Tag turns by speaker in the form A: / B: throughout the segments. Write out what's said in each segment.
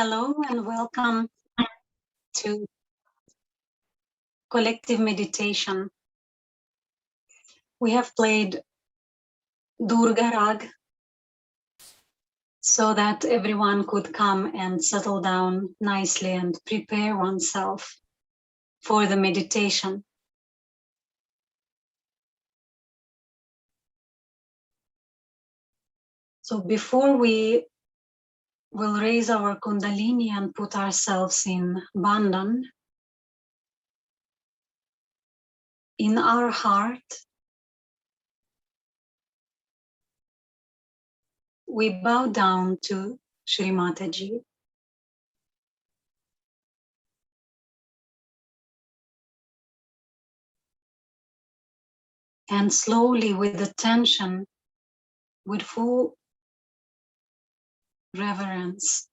A: Hello and welcome to collective meditation. We have played Durga Rag so that everyone could come and settle down nicely and prepare oneself for the meditation. So before we will raise our Kundalini and put ourselves in Bandhan, in our heart, we bow down to Shri Mataji. And slowly, with attention, with full reverence,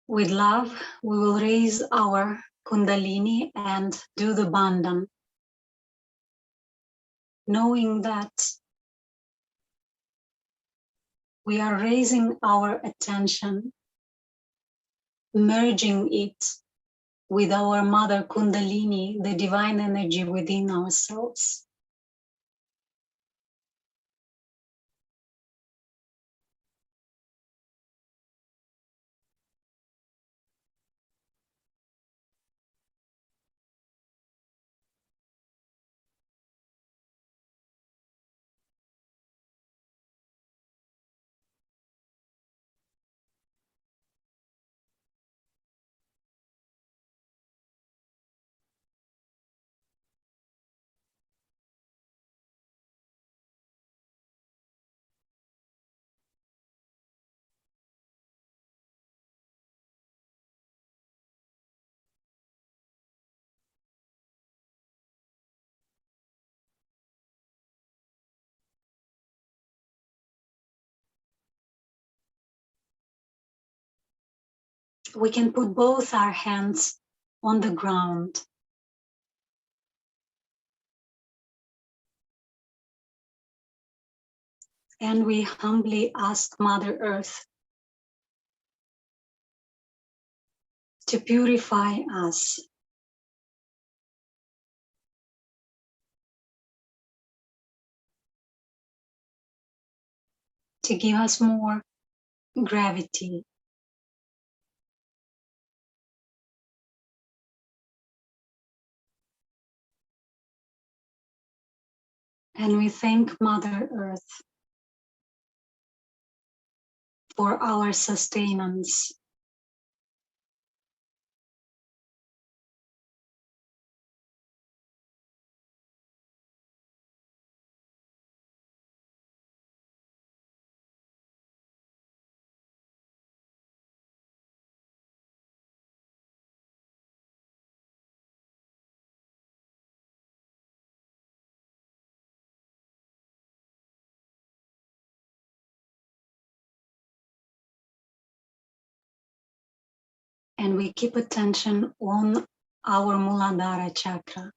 A: with love, we will raise our Kundalini and do the Bandhan, knowing that we are raising our attention, merging it with our mother Kundalini, the divine energy within ourselves. We can put both our hands on the ground. And we humbly ask Mother Earth to purify us, to give us more gravity, and we thank Mother Earth for our sustenance. And we keep attention on our Muladhara chakra.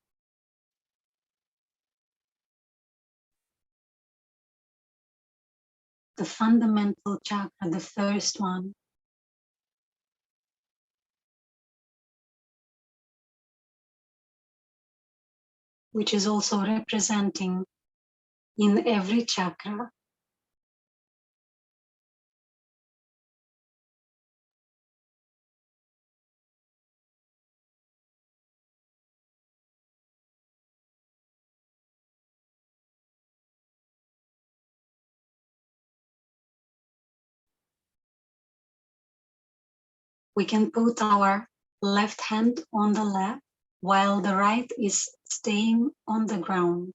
A: The fundamental chakra, the first one. Which is also representing in every chakra we can put our left hand on the lap while the right is staying on the ground.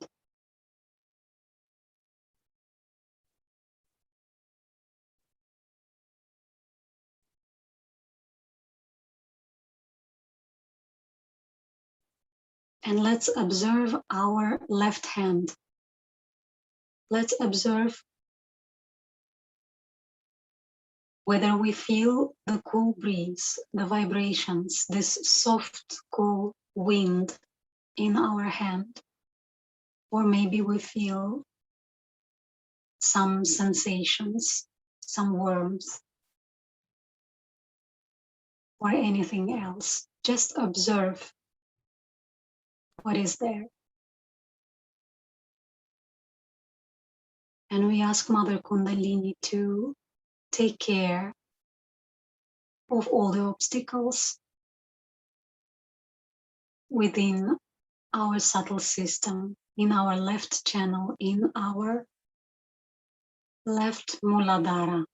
A: And let's observe our left hand. Let's observe whether we feel the cool breeze, the vibrations, this soft, cool wind in our hand. Or maybe we feel some sensations some worms, or anything else. Just observe what is there. And we ask Mother Kundalini to take care of all the obstacles within our subtle system, in our left channel, in our left Muladhara.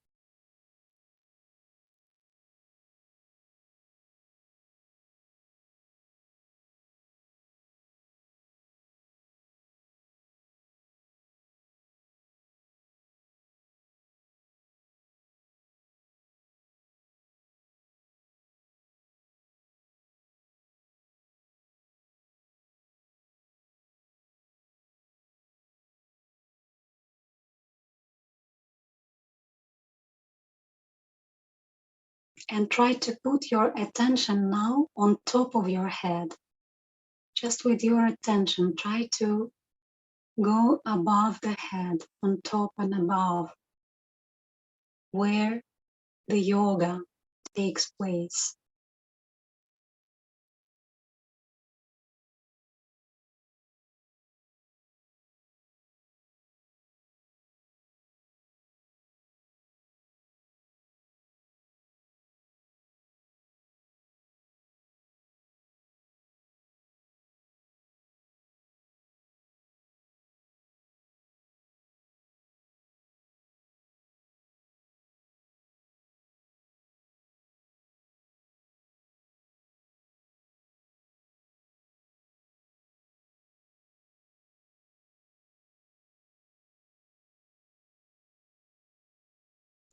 A: And try to put your attention now on top of your head. Just with your attention, try to go above the head, on top and above, where the yoga takes place.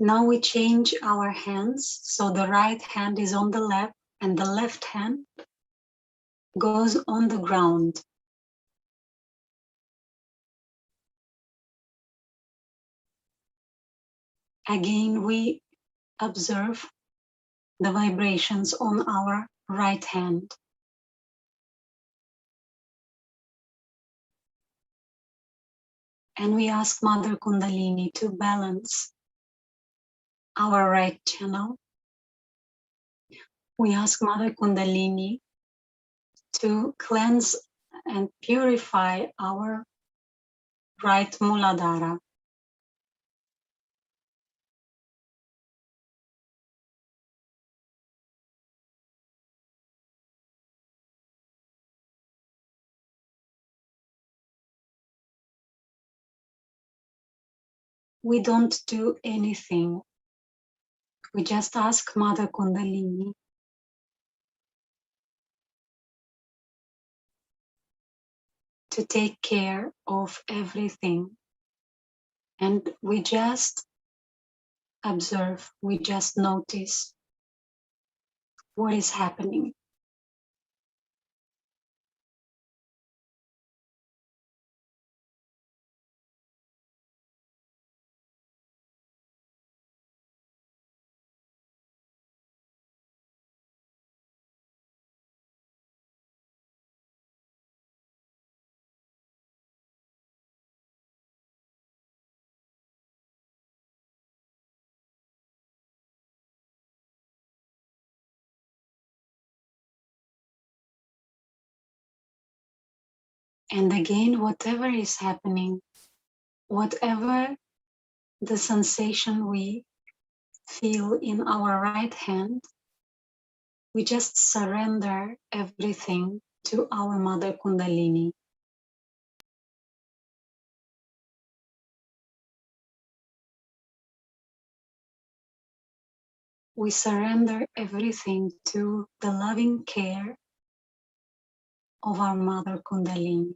A: Now we change our hands, so the right hand is on the left and the left hand goes on the ground. Again, we observe the vibrations on our right hand. And we ask Mother Kundalini to balance our right channel. We ask Mother Kundalini to cleanse and purify our right Muladhara. We don't do anything. We just ask Mother Kundalini to take care of everything. And we just observe, we just notice what is happening. And again, whatever is happening, whatever the sensation we feel in our right hand, we just surrender everything to our Mother Kundalini. We surrender everything to the loving care of our Mother Kundalini.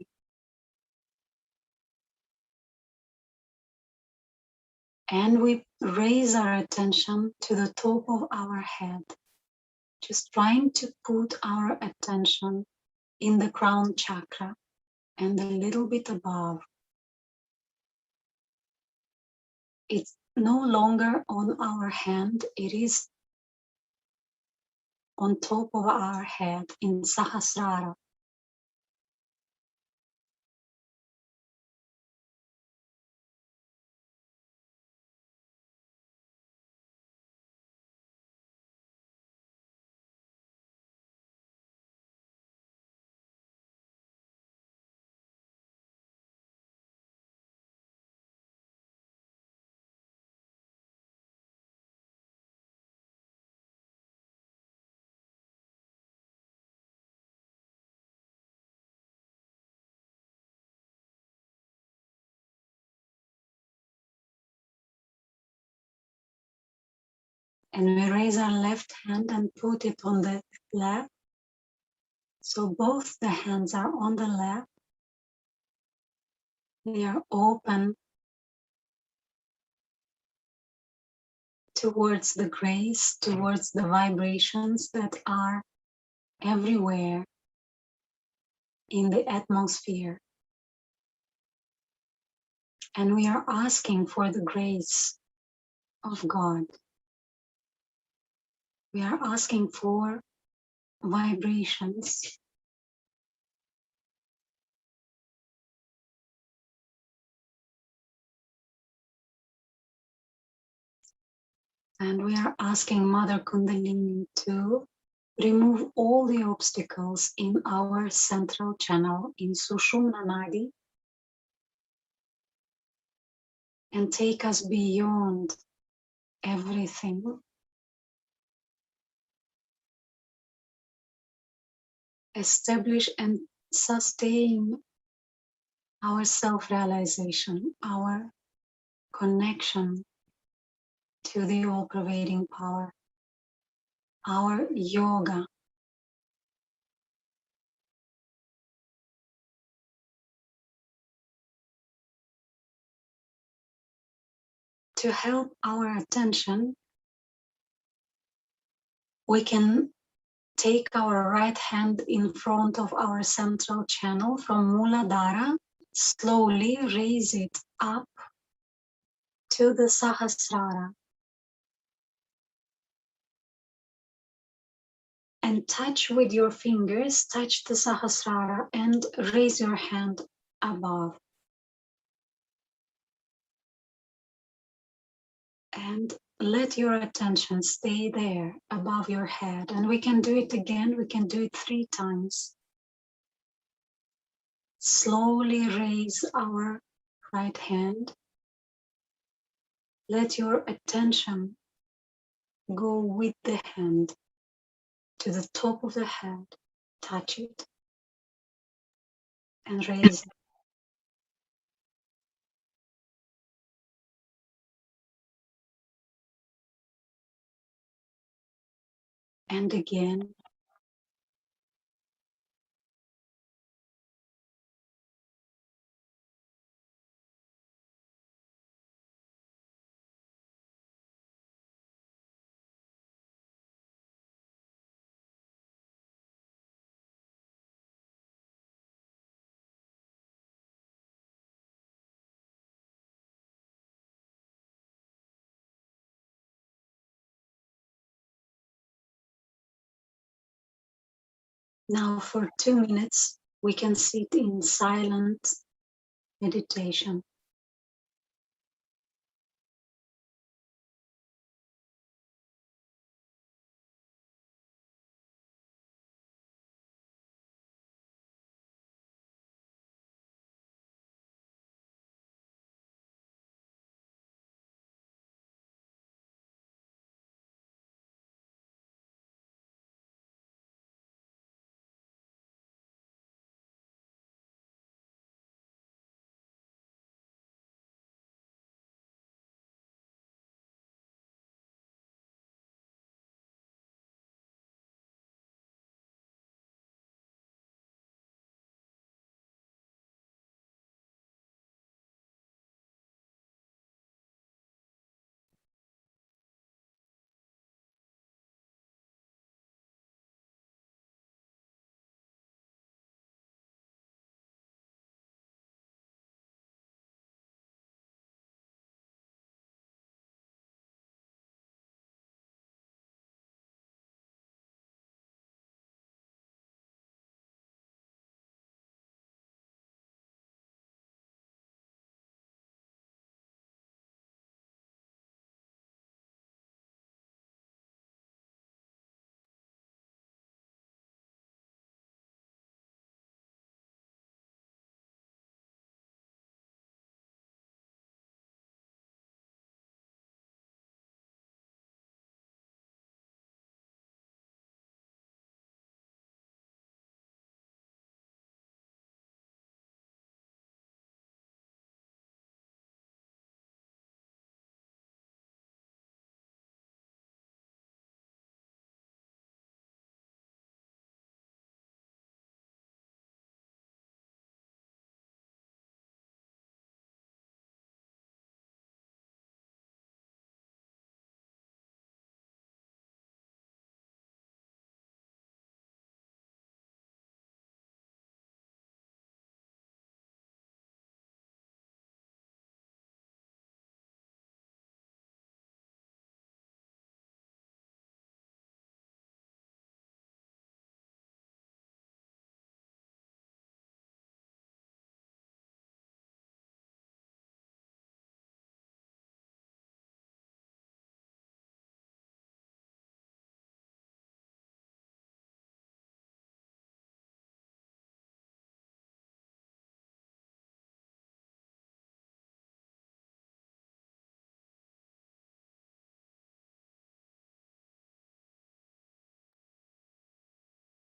A: And we raise our attention to the top of our head, just trying to put our attention in the crown chakra and a little bit above. It's no longer on our hand, it is on top of our head in Sahasrara. And we raise our left hand and put it on the lap. So both the hands are on the lap. They are open towards the grace, towards the vibrations that are everywhere in the atmosphere. And we are asking for the grace of God. We are asking for vibrations. And we are asking Mother Kundalini to remove all the obstacles in our central channel in Sushumna Nadi and take us beyond everything. Establish and sustain our self-realization, our connection to the all-pervading power, our yoga, to help our attention. We can take our right hand in front of our central channel from Muladhara, slowly raise it up to the Sahasrara and touch with your fingers, touch the Sahasrara and raise your hand above. And let your attention stay there above your head. And we can do it again, we can do it 3 times. Slowly raise our right hand. Let your attention go with the hand to the top of the head, touch it, and raise it. And again. Now for 2 minutes, we can sit in silent meditation.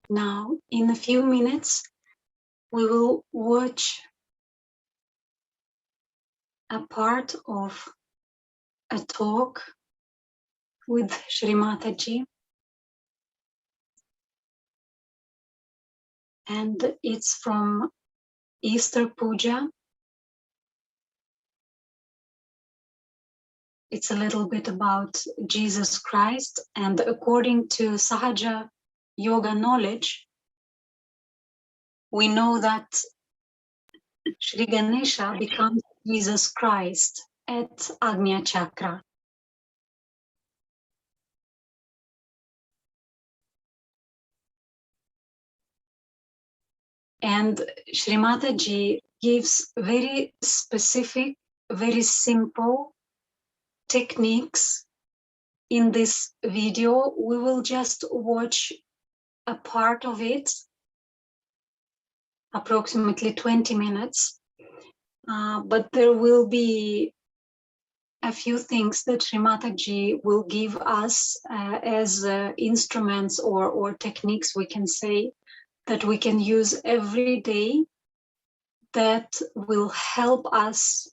A: Now, in a few minutes, we will watch a part of a talk with Shri Mataji, and it's from Easter Puja. It's a little bit about Jesus Christ, and according to Sahaja yoga knowledge, we know that Shri Ganesha becomes Jesus Christ at Agnia Chakra. And Shri Mataji gives very specific, very simple techniques. In this video, we will just watch a part of it, approximately 20 minutes. But there will be a few things that Shri Mataji will give us as instruments or techniques, we can say, that we can use every day that will help us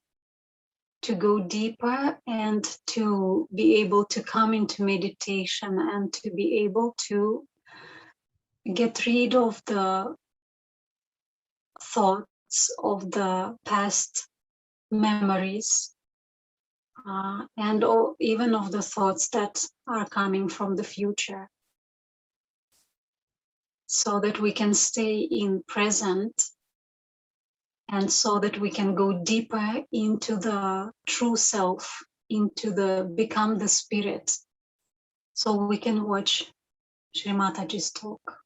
A: to go deeper and to be able to come into meditation and to be able to get rid of the thoughts of the past memories and even of the thoughts that are coming from the future, so that we can stay in present and so that we can go deeper into the true self, into the become the spirit. So we can watch Shri Mataji's talk.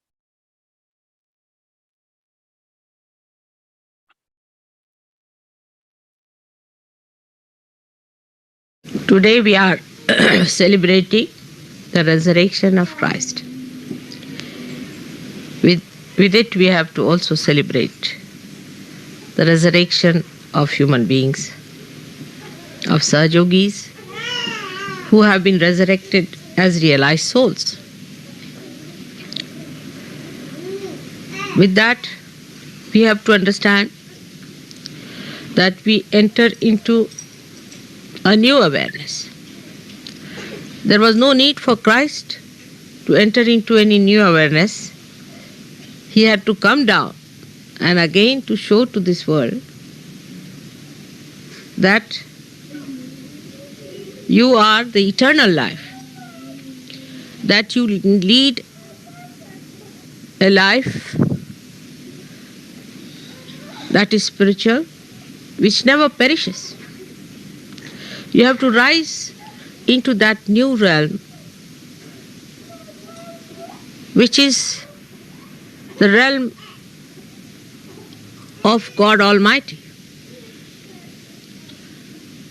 B: Today we are celebrating the resurrection of Christ. With it we have to also celebrate the resurrection of human beings, of Sahajogis who have been resurrected as realized souls. With that, we have to understand that we enter into a new awareness. There was no need for Christ to enter into any new awareness. He had to come down and again to show to this world that you are the eternal life, that you lead a life that is spiritual, which never perishes. You have to rise into that new realm, which is the realm of God Almighty,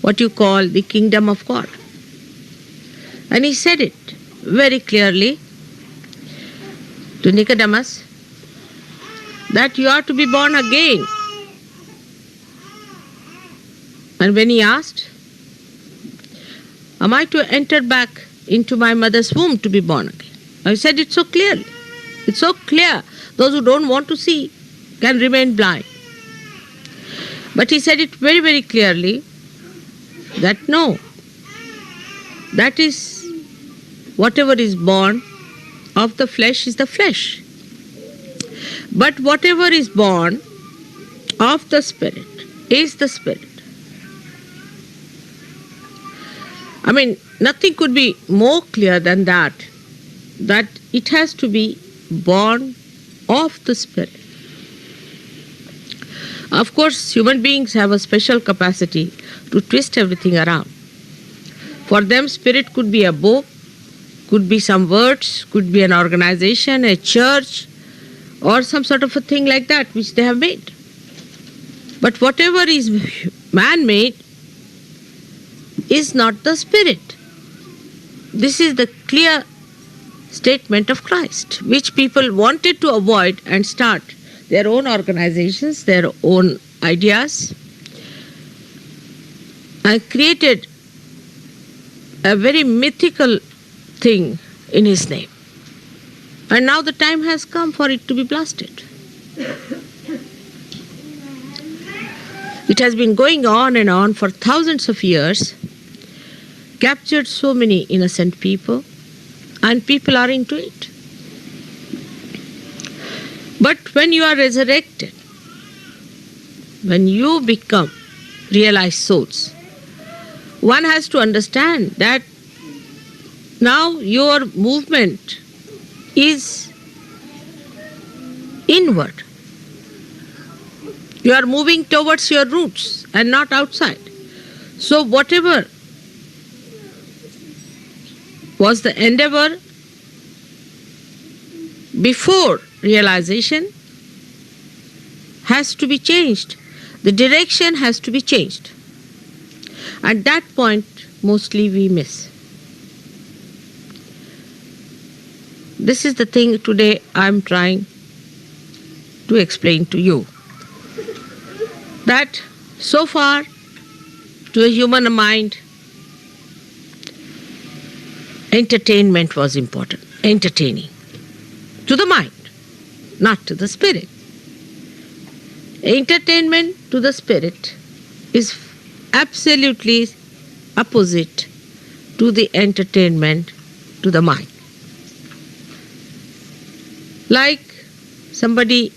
B: what you call the kingdom of God. And he said it very clearly to Nicodemus that you are to be born again. And when he asked, am I to enter back into my mother's womb to be born again? I said it so clearly. It's so clear. Those who don't want to see can remain blind. But he said it very, very clearly that no, that is whatever is born of the flesh is the flesh. But whatever is born of the spirit is the spirit. I mean, nothing could be more clear than that it has to be born of the spirit. Of course, human beings have a special capacity to twist everything around. For them, spirit could be a book, could be some words, could be an organization, a church, or some sort of a thing like that which they have made. But whatever is man-made is not the spirit. This is the clear statement of Christ, which people wanted to avoid and start their own organizations, their own ideas, and created a very mythical thing in his name. And now the time has come for it to be blasted. It has been going on and on for thousands of years, captured so many innocent people, and people are into it. But when you are resurrected, when you become realized souls, one has to understand that now your movement is inward. You are moving towards your roots and not outside. So whatever was the endeavor before realization has to be changed. The direction has to be changed. At that point, mostly we miss. This is the thing today I'm trying to explain to you. That so far, to a human mind, entertainment was important. Entertaining. To the mind, not to the spirit. Entertainment to the spirit is absolutely opposite to the entertainment to the mind. Like somebody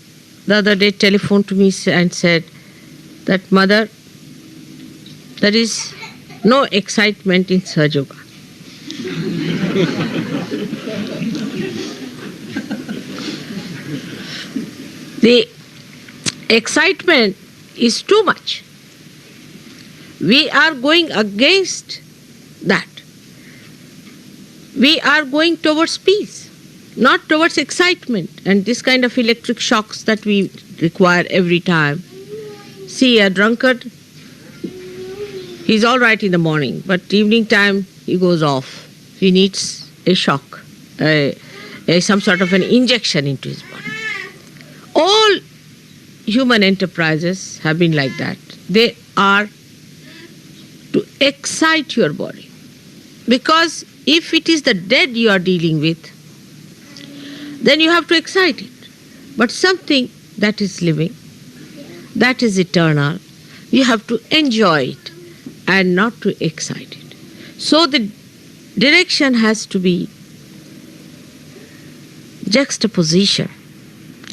B: the other day telephoned to me and said that, "Mother, there is no excitement in Sahaja." The excitement is too much. We are going against that. We are going towards peace, not towards excitement and this kind of electric shocks that we require every time. See, a drunkard, he's all right in the morning, but evening time he goes off. He needs a shock, some sort of an injection into his body. All human enterprises have been like that. They are to excite your body. Because if it is the dead you are dealing with, then you have to excite it. But something that is living, that is eternal, you have to enjoy it and not to excite it. So the direction has to be juxtaposition.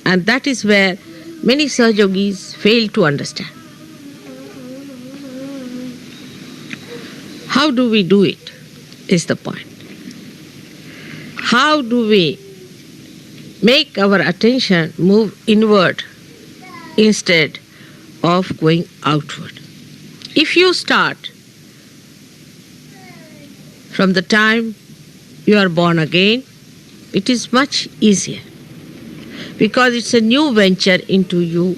B: And that is where many Sahajogis fail to understand. How do we do it is the point. How do we make our attention move inward instead of going outward? If you start from the time you are born again, it is much easier. Because it's a new venture into you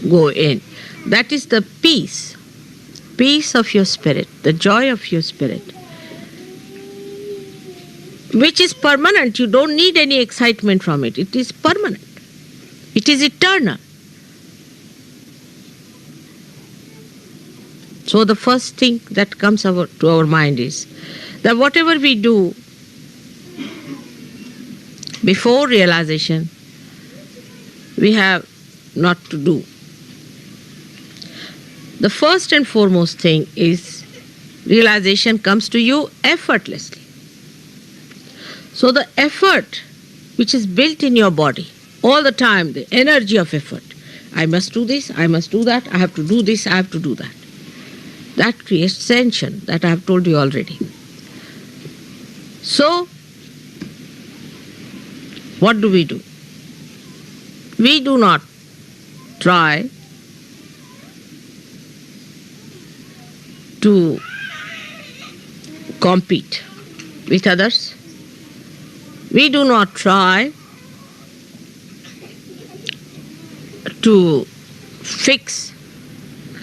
B: go in. That is the peace of your spirit, the joy of your spirit, which is permanent. You don't need any excitement from it. It is permanent. It is eternal. So the first thing that comes to our mind is that whatever we do before realization, we have not to do. The first and foremost thing is realization comes to you effortlessly. So the effort which is built in your body all the time, the energy of effort, I must do this, I must do that, I have to do this, I have to do that. That creates tension, that I have told you already. So, what do? We do not try to compete with others. We do not try to fix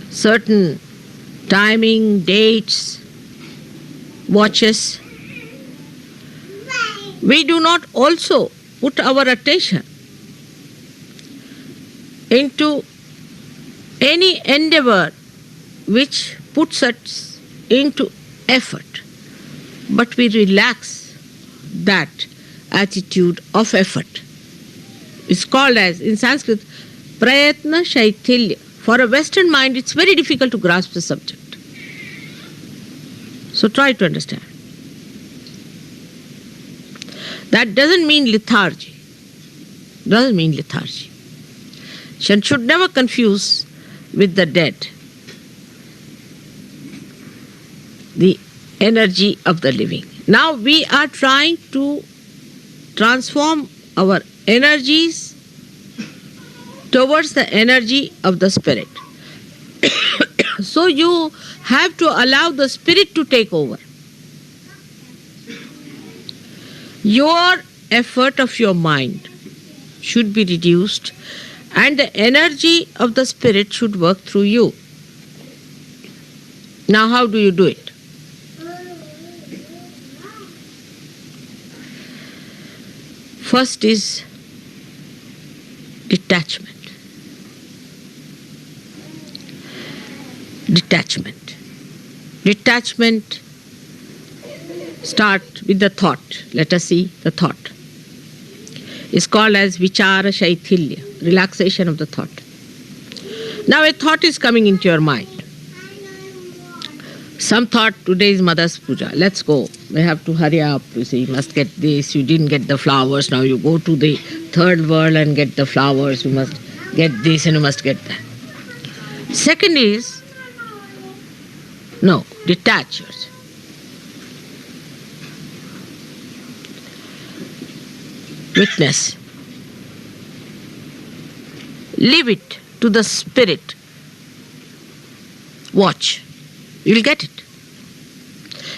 B: certain timing, dates, watches. We do not also put our attention into any endeavor which puts us into effort, but we relax that attitude of effort. It's called as, in Sanskrit, prayatna shaitilya. For a Western mind, it's very difficult to grasp the subject. So try to understand. That doesn't mean lethargy. Doesn't mean lethargy. One should never confuse with the dead the energy of the living. Now we are trying to transform our energies towards the energy of the spirit. So you have to allow the spirit to take over. Your effort of your mind should be reduced and the energy of the spirit should work through you. Now how do you do it? First is detachment. Detachment. Detachment start with the thought. Let us see the thought. It's called as vichara shaithilya, relaxation of the thought. Now a thought is coming into your mind. Some thought, today is Mother's Puja, let's go. We have to hurry up, you see, you must get this, you didn't get the flowers, now you go to the third world and get the flowers, you must get this and you must get that. Second is, no, detach yourself. Witness. Leave it to the spirit. Watch. You'll get it.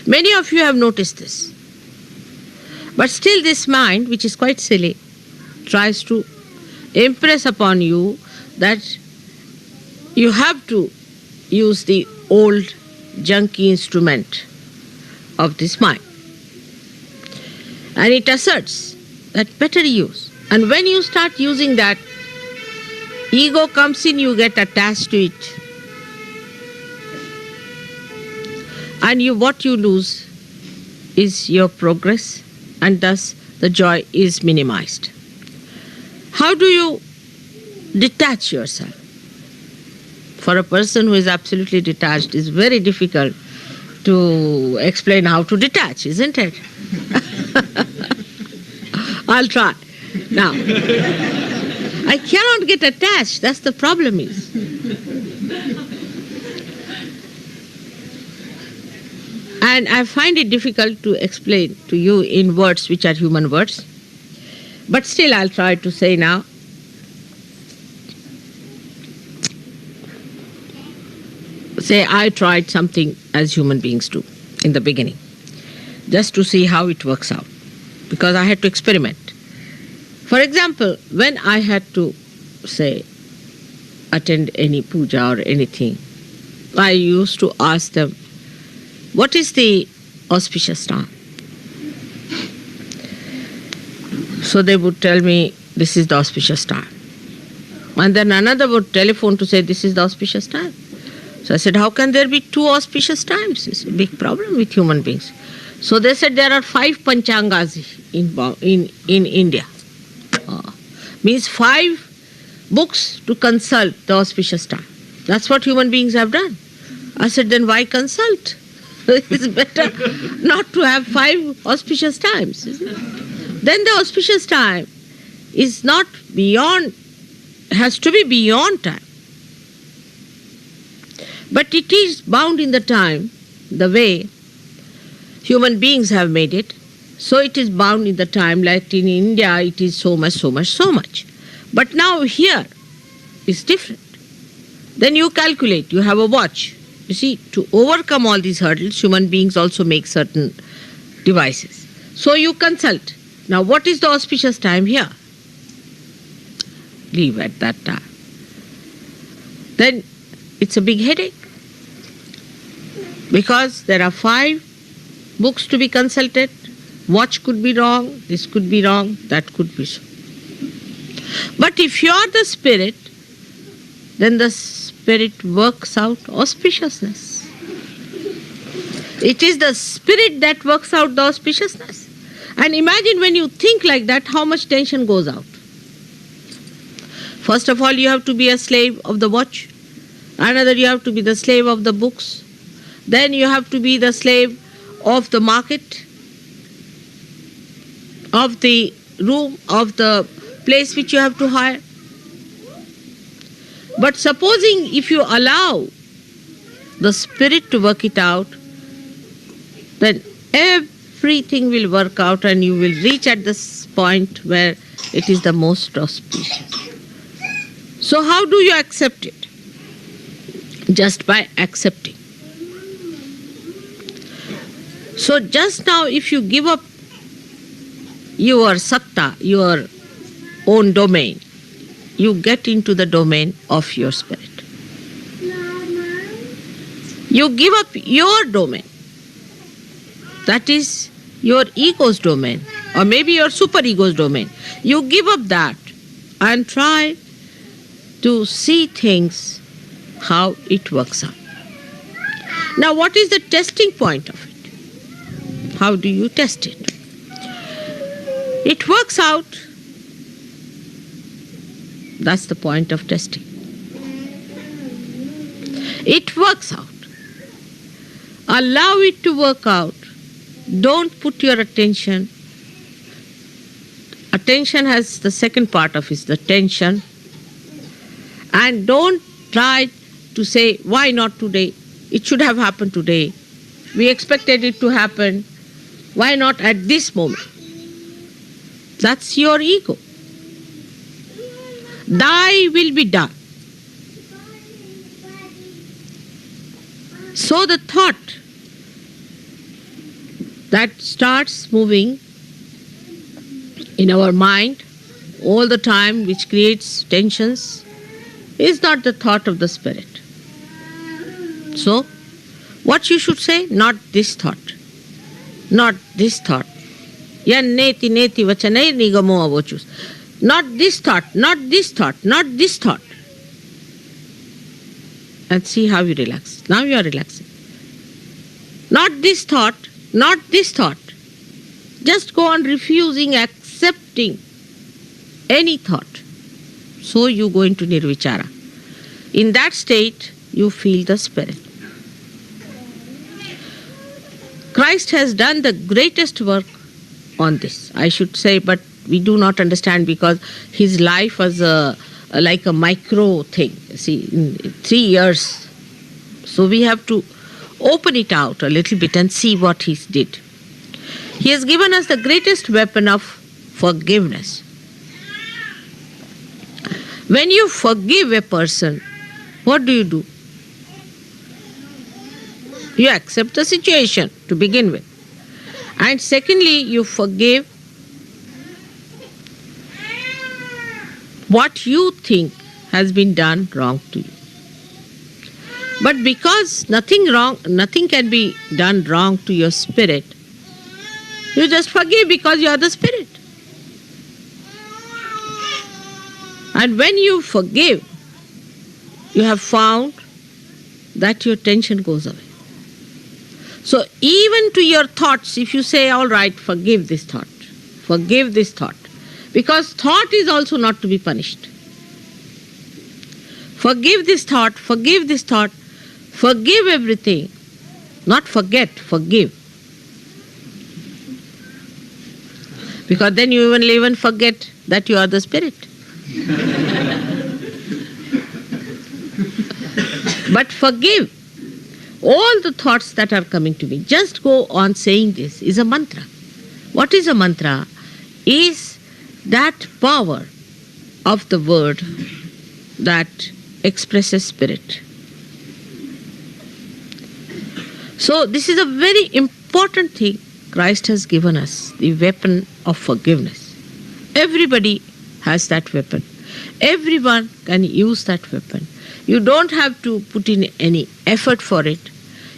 B: Many of you have noticed this. But still this mind, which is quite silly, tries to impress upon you that you have to use the old junky instrument of this mind. And it asserts that better use. And when you start using that, ego comes in, you get attached to it. And what you lose is your progress, and thus the joy is minimized. How do you detach yourself? For a person who is absolutely detached, it's very difficult to explain how to detach, isn't it? I'll try. Now, I cannot get attached, that's the problem is. And I find it difficult to explain to you in words which are human words. But still I'll try to say now. Say I tried something as human beings do in the beginning, just to see how it works out, because I had to experiment. For example, when I had to, say, attend any puja or anything, I used to ask them, what is the auspicious time? So they would tell me, this is the auspicious time. And then another would telephone to say, this is the auspicious time. So I said, how can there be two auspicious times? It's a big problem with human beings. So they said there are 5 panchangas in India. Means 5 books to consult the auspicious time. That's what human beings have done. I said, then why consult? It's better not to have 5 auspicious times. Then the auspicious time is not beyond, has to be beyond time. But it is bound in the time, the way human beings have made it. So it is bound in the time, like in India it is so much, so much, so much. But now here it's different. Then you calculate, you have a watch. You see, to overcome all these hurdles, human beings also make certain devices. So you consult. Now what is the auspicious time here? Leave at that time. Then it's a big headache. Because there are 5 books to be consulted. Watch could be wrong, this could be wrong, that could be so. But if you are the spirit, then the spirit works out auspiciousness. It is the spirit that works out the auspiciousness. And imagine when you think like that, how much tension goes out. First of all, you have to be a slave of the watch. Another, you have to be the slave of the books. Then you have to be the slave of the market, of the room, of the place which you have to hire. But supposing if you allow the Spirit to work it out, then everything will work out and you will reach at this point where it is the most auspicious. So how do you accept it? Just by accepting. So just now if you give up your satta, your own domain, you get into the domain of your spirit. You give up your domain. That is your ego's domain, or maybe your superego's domain. You give up that and try to see things how it works out. Now, what is the testing point of it? How do you test it? It works out. That's the point of testing. It works out. Allow it to work out. Don't put your attention. Attention has the second part of it, the tension. And don't try to say, why not today? It should have happened today. We expected it to happen. Why not at this moment? That's your ego. Thy will be done. So the thought that starts moving in our mind all the time, which creates tensions, is not the thought of the Spirit. So, what you should say? Not this thought. Not this thought. Yan neti neti vachanai nigamo avochus. Not this thought, not this thought, not this thought. And see how you relax. Now you are relaxing. Not this thought, not this thought. Just go on refusing, accepting any thought. So you go into nirvichara. In that state, you feel the Spirit. Christ has done the greatest work on this, I should say, but we do not understand because his life was like a micro thing. See, in 3 years. So we have to open it out a little bit and see what he did. He has given us the greatest weapon of forgiveness. When you forgive a person, what do? You accept the situation to begin with. And secondly, you forgive what you think has been done wrong to you. But because nothing can be done wrong to your spirit, you just forgive because you are the Spirit. And when you forgive, you have found that your tension goes away. So even to your thoughts, if you say, all right, forgive this thought, because thought is also not to be punished. Forgive this thought, forgive everything. Not forget, forgive. Because then you will even forget that you are the Spirit. But forgive all the thoughts that are coming to me. Just go on saying this is a mantra. What is a mantra? Is that power of the word that expresses Spirit. So this is a very important thing Christ has given us, the weapon of forgiveness. Everybody has that weapon. Everyone can use that weapon. You don't have to put in any effort for it.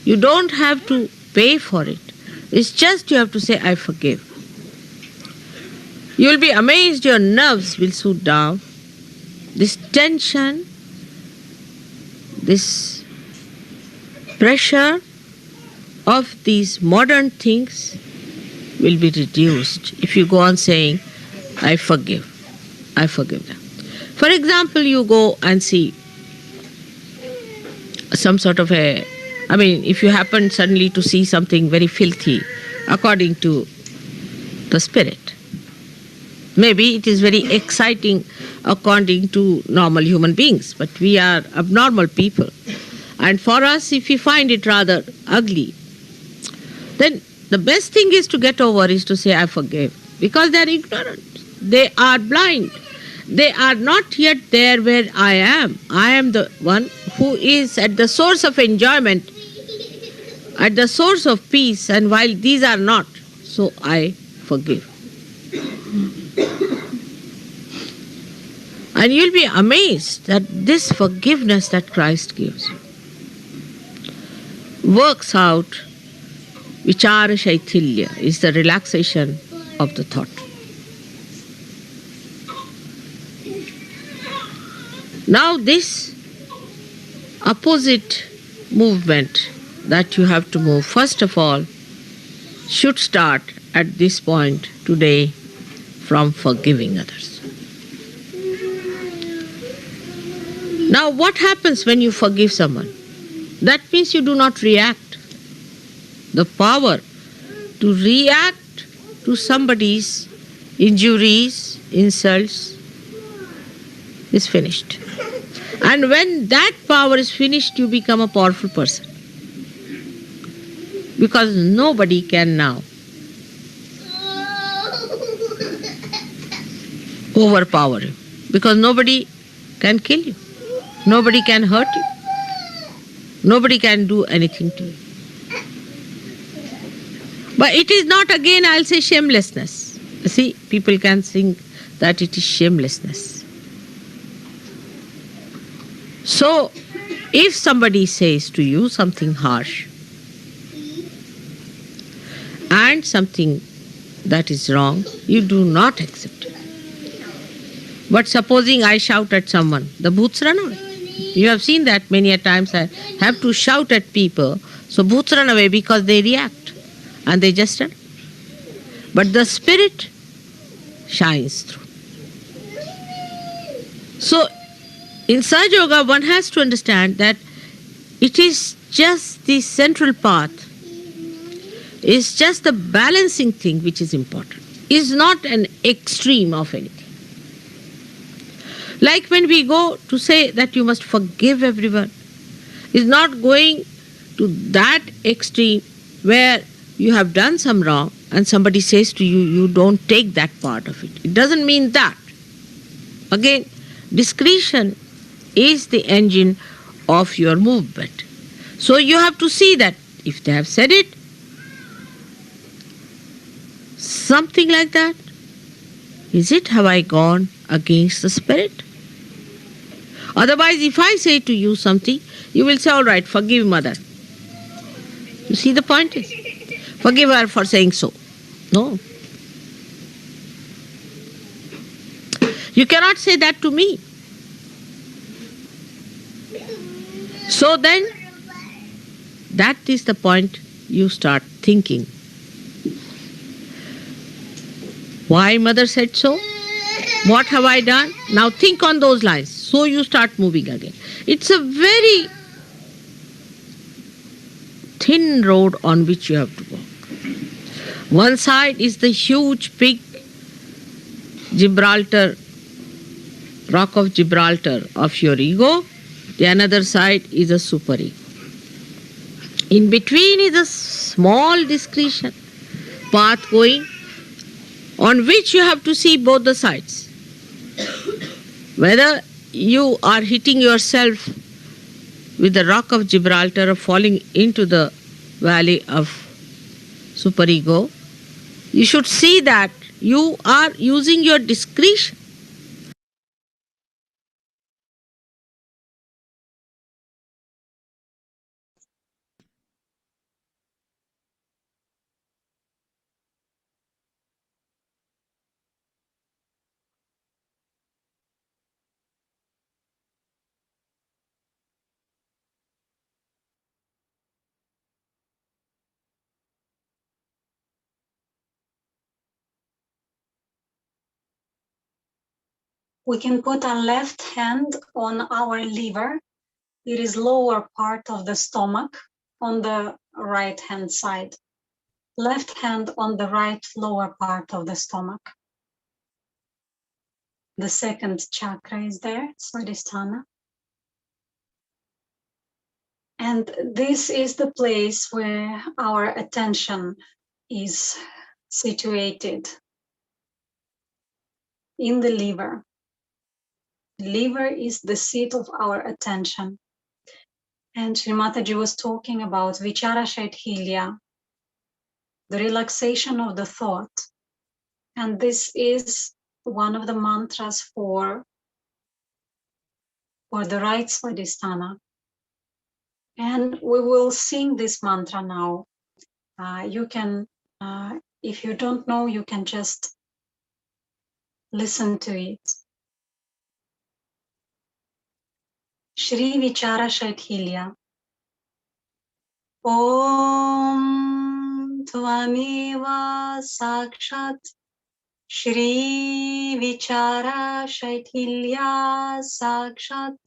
B: You don't have to pay for it. It's just you have to say, I forgive. You will be amazed, your nerves will soothe down. This tension, this pressure of these modern things will be reduced if you go on saying, I forgive them. For example, you go and see some sort of a, I mean, if you happen suddenly to see something very filthy according to the spirit, maybe it is very exciting according to normal human beings, but we are abnormal people. And for us, if we find it rather ugly, then the best thing is to get over is to say, I forgive. Because they are ignorant. They are blind. They are not yet there where I am. I am the one who is at the source of enjoyment, at the source of peace, and while these are not, so I forgive. And you'll be amazed that this forgiveness that Christ gives you works out. Vichara Shaithilya is the relaxation of the thought. Now this opposite movement that you have to move, first of all, should start at this point today from forgiving others. Now what happens when you forgive someone? That means you do not react. The power to react to somebody's injuries, insults is finished. And when that power is finished, you become a powerful person. Because nobody can now overpower you. Because nobody can kill you. Nobody can hurt you. Nobody can do anything to you. But it is not, again, I'll say, shamelessness. See, people can think that it is shamelessness. So, if somebody says to you something harsh and something that is wrong, you do not accept it. But supposing I shout at someone, the bhoots run away. You have seen that many a times. I have to shout at people, so bhoots run away because they react and they just run. But the spirit shines through. So, in Sahaja Yoga, one has to understand that it is just the central path, it's just the balancing thing which is important. It's not an extreme of anything. Like when we go to say that you must forgive everyone, it's not going to that extreme where you have done some wrong and somebody says to you, you don't take that part of it. It doesn't mean that. Again, discretion is the engine of your movement. So you have to see that if they have said it, something like that, is it, have I gone against the spirit? Otherwise, if I say to you something, you will say, all right, forgive mother. You see the point is, forgive her for saying so. No. You cannot say that to me. So then, that is the point you start thinking. Why mother said so? What have I done? Now think on those lines. So you start moving again. It's a very thin road on which you have to walk. One side is the huge, big Gibraltar, rock of Gibraltar of your ego. The another side is a superego. In between is a small discretion path going, on which you have to see both the sides. Whether you are hitting yourself with the rock of Gibraltar or falling into the valley of superego, you should see that you are using your discretion.
A: We can put our left hand on our liver. It is lower part of the stomach on the right hand side. Left hand on the right lower part of the stomach. The second chakra is there, Swadhisthana. And this is the place where our attention is situated, in the liver. Liver is the seat of our attention. And Sri Mataji was talking about Vichara Shaithilya, the relaxation of the thought. And this is one of the mantras for the right Swadhisthana. And we will sing this mantra now. You can, if you don't know, you can just listen to it. Shri Vichara Shaithilya. Om Tvameva Sakshat Shri Vichara Shaithilya Sakshat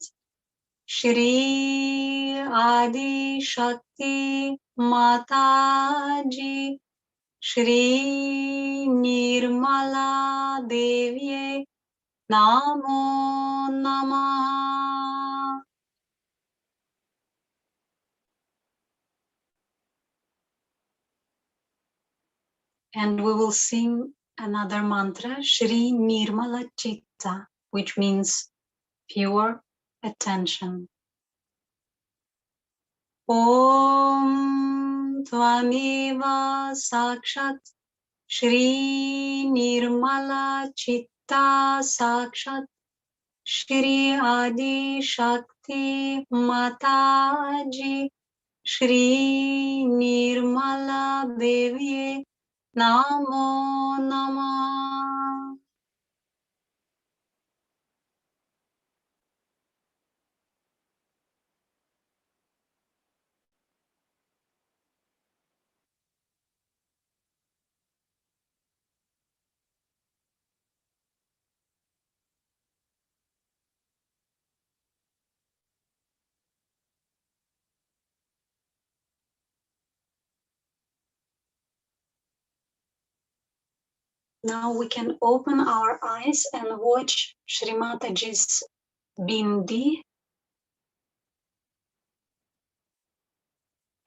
A: Shri Adi Shakti Mataji Shri Nirmala Devye Namo Namaha. And we will sing another mantra, Shri Nirmala Chitta, which means pure attention. Om Tvameva Sakshat Shri Nirmala Chitta Sakshat Shri Adi Shakti Mataji Shri Nirmala Devye Namo Namah. Now we can open our eyes and watch Shri Mataji's bindi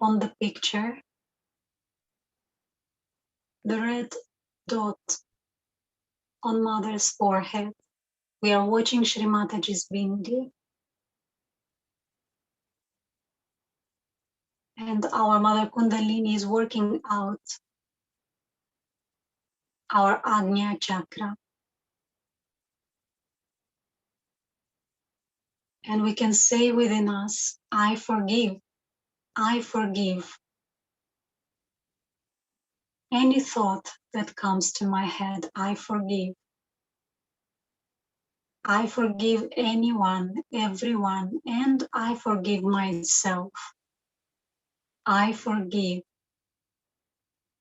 A: on the picture, the red dot on Mother's forehead. We are watching Shri Mataji's bindi. And our Mother Kundalini is working out our Agnia Chakra. And we can say within us, I forgive. I forgive any thought that comes to my head. I forgive. I forgive anyone, everyone, and I forgive myself. I forgive.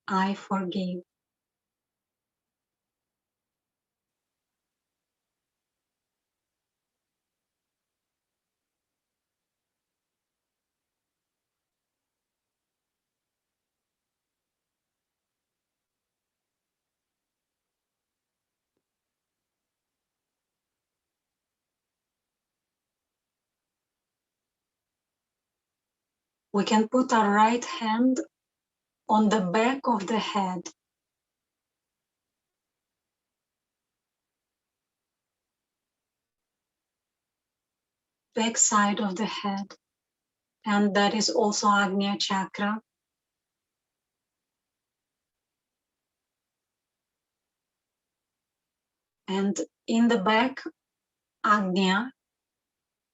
A: I forgive. We can put our right hand on the back of the head. Back side of the head. And that is also Agnia Chakra. And in the back, Agnya,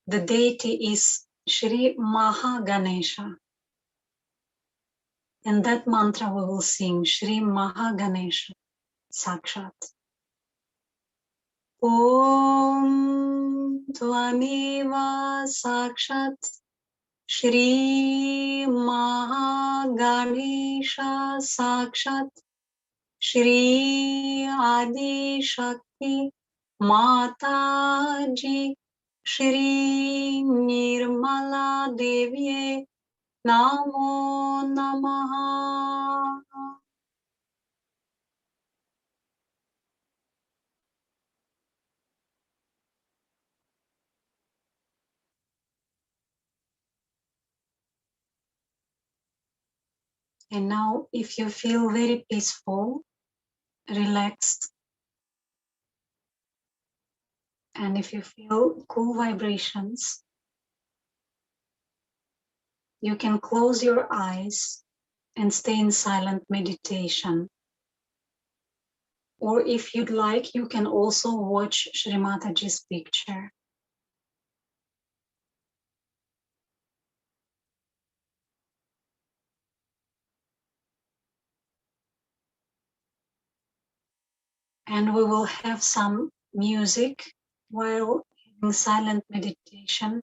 A: the deity is Shri Maha Ganesha. And that mantra we will sing, Shri Maha Ganesha Sakshat. Om Tvameva Sakshat Shri Maha Ganesha Sakshat Shri Adi Shakti Mataji Shri Nirmala Devye Namo Namaha. And now, if you feel very peaceful, relaxed, and if you feel cool vibrations, you can close your eyes and stay in silent meditation. Or if you'd like, you can also watch Shri Mataji's picture. And we will have some music while having silent meditation.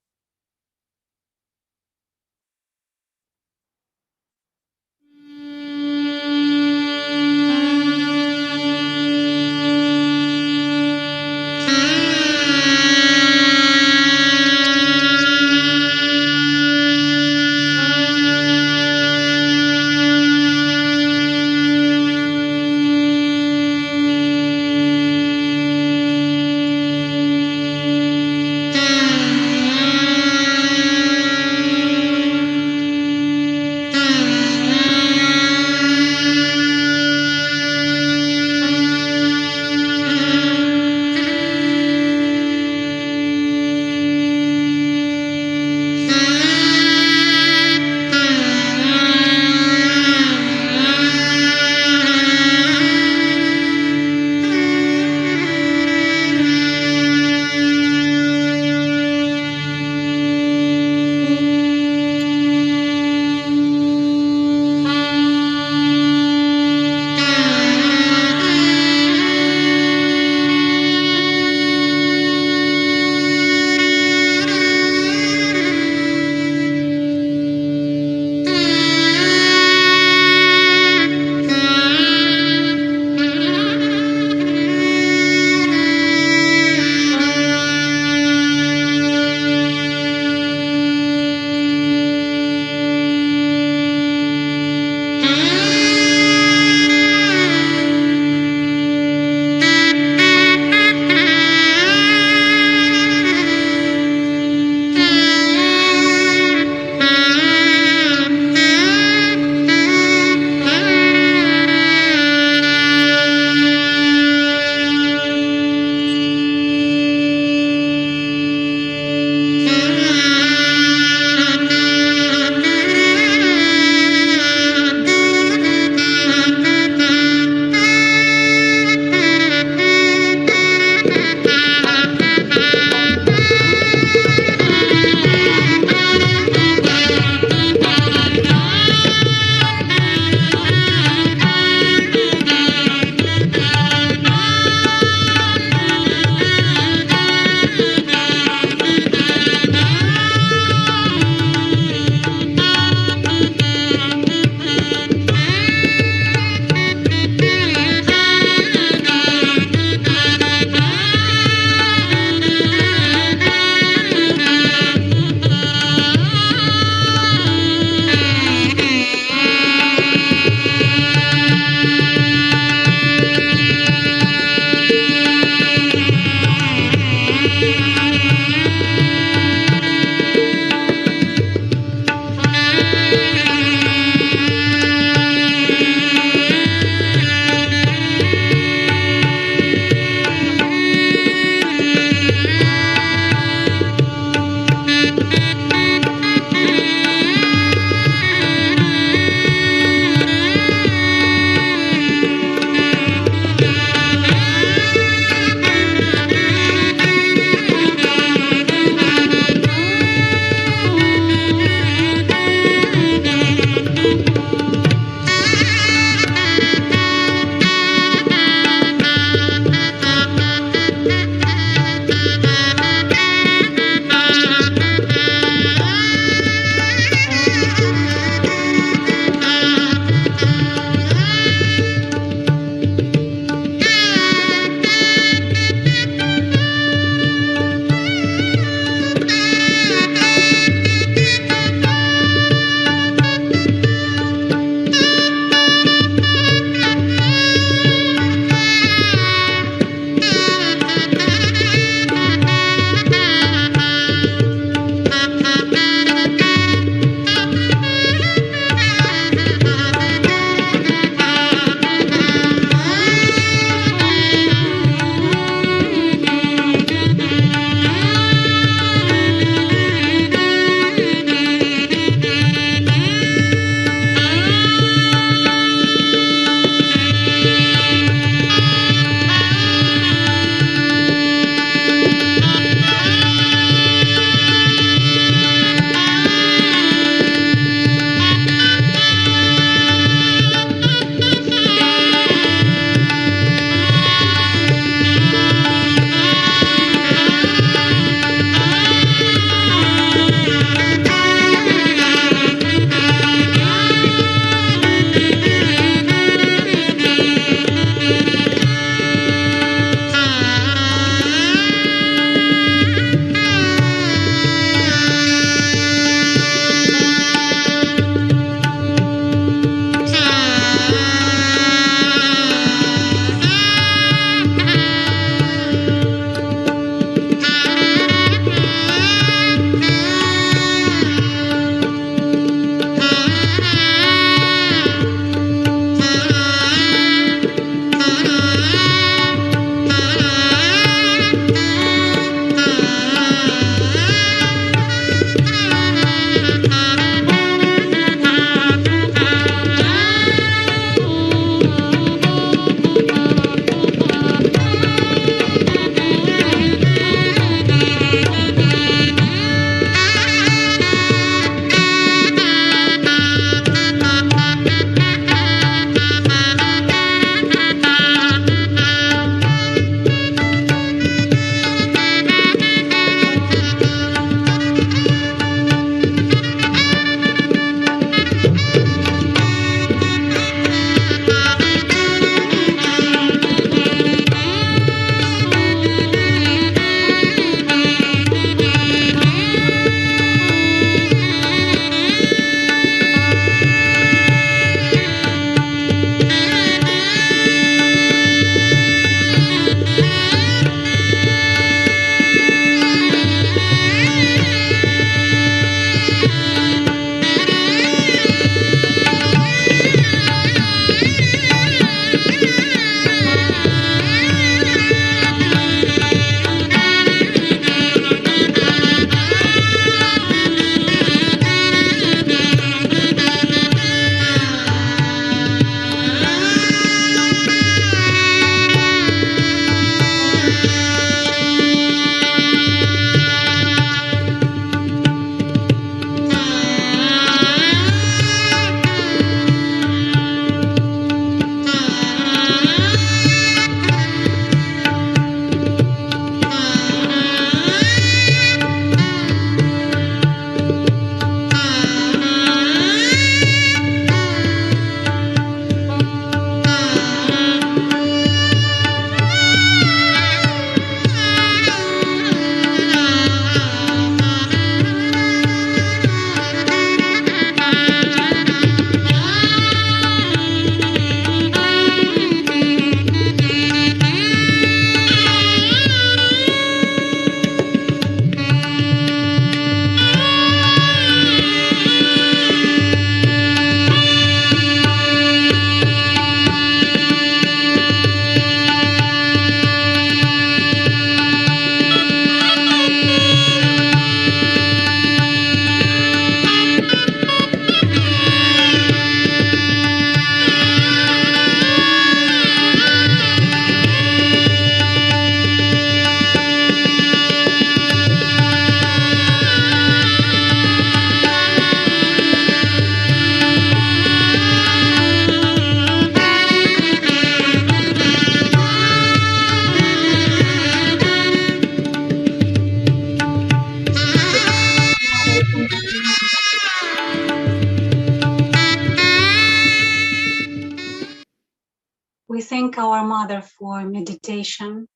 A: thank our mother for meditation,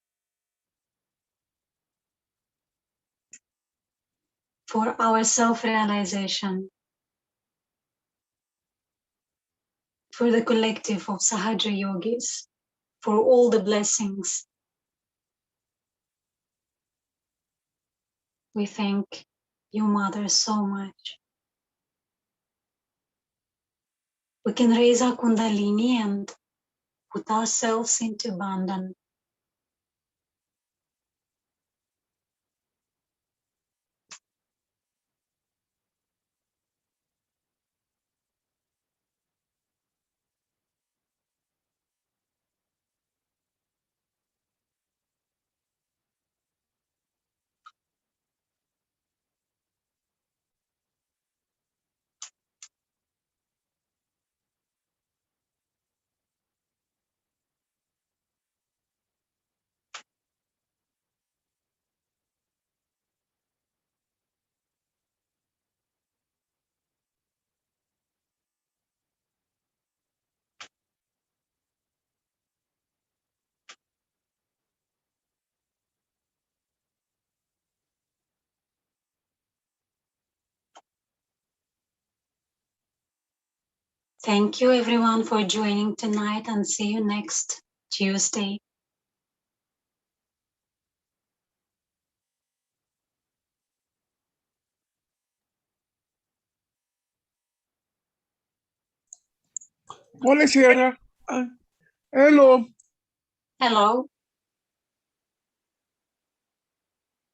A: for our self-realization, for the collective of Sahaja yogis, for all the blessings. We thank you, Mother, so much. We can raise our Kundalini and put ourselves into Bandhan. Thank you everyone for joining tonight and see you next Tuesday.
C: Buonasera. Hello.
A: Hello.